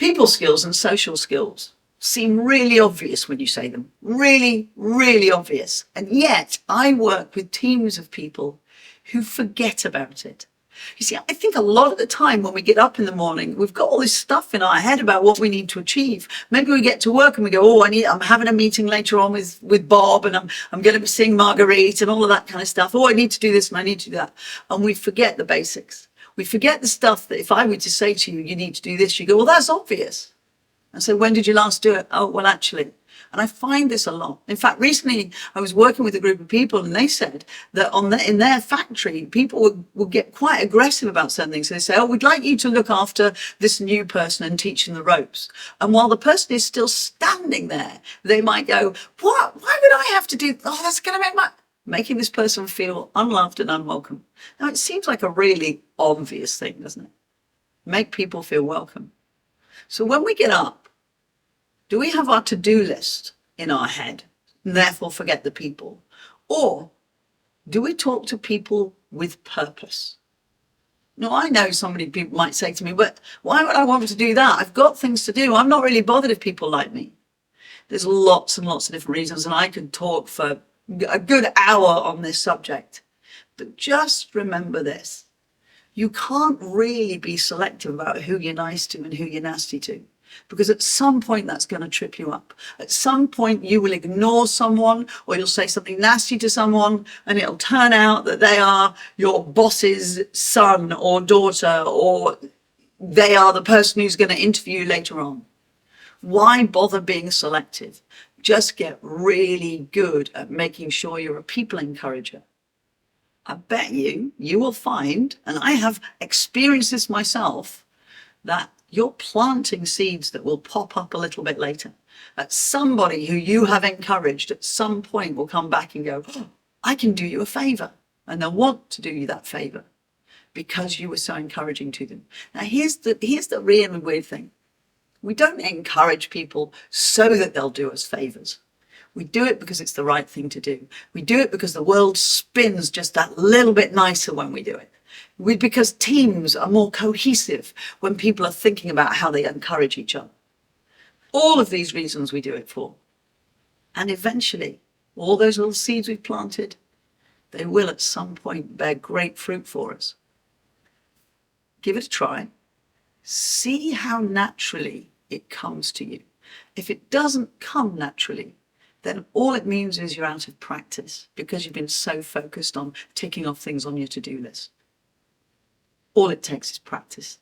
People skills and social skills seem really obvious when you say them. Really, really obvious. And yet I work with teams of people who forget about it. You see, I think a lot of the time when we get up in the morning, we've got all this stuff in our head about what we need to achieve. Maybe we get to work and we go, oh, I'm having a meeting later on with Bob, and I'm going to be seeing Marguerite and all of that kind of stuff. Oh, I need to do this and I need to do that. And we forget the basics. We forget the stuff that if I were to say to you, you need to do this, you go, well, that's obvious. And so when did you last do it? Oh, well, actually. And I find this a lot. In fact, recently I was working with a group of people and they said that in their factory, people would get quite aggressive about certain things. So they say, oh, we'd like you to look after this new person and teach them the ropes. And while the person is still standing there, they might go, what? Why would I have to do? Oh, that's going to making this person feel unloved and unwelcome. Now, it seems like a really obvious thing, doesn't it? Make people feel welcome. So when we get up, do we have our to-do list in our head and therefore forget the people? Or do we talk to people with purpose? Now, I know people might say to me, but why would I want to do that? I've got things to do. I'm not really bothered if people like me. There's lots and lots of different reasons, and I could talk for a good hour on this subject. But just remember this. You can't really be selective about who you're nice to and who you're nasty to. Because at some point that's going to trip you up. At some point you will ignore someone, or you'll say something nasty to someone, and it'll turn out that they are your boss's son or daughter, or they are the person who's going to interview you later on. Why bother being selective? Just get really good at making sure you're a people encourager. I bet you will find, and I have experienced this myself, that you're planting seeds that will pop up a little bit later. That somebody who you have encouraged at some point will come back and go, oh, I can do you a favor. And they'll want to do you that favor because you were so encouraging to them. Now, here's the really weird thing. We don't encourage people so that they'll do us favors. We do it because it's the right thing to do. We do it because the world spins just that little bit nicer when we do it. Because teams are more cohesive when people are thinking about how they encourage each other. All of these reasons we do it for. And eventually, all those little seeds we've planted, they will at some point bear great fruit for us. Give it a try. See how naturally it comes to you. If it doesn't come naturally, then all it means is you're out of practice because you've been so focused on ticking off things on your to-do list. All it takes is practice.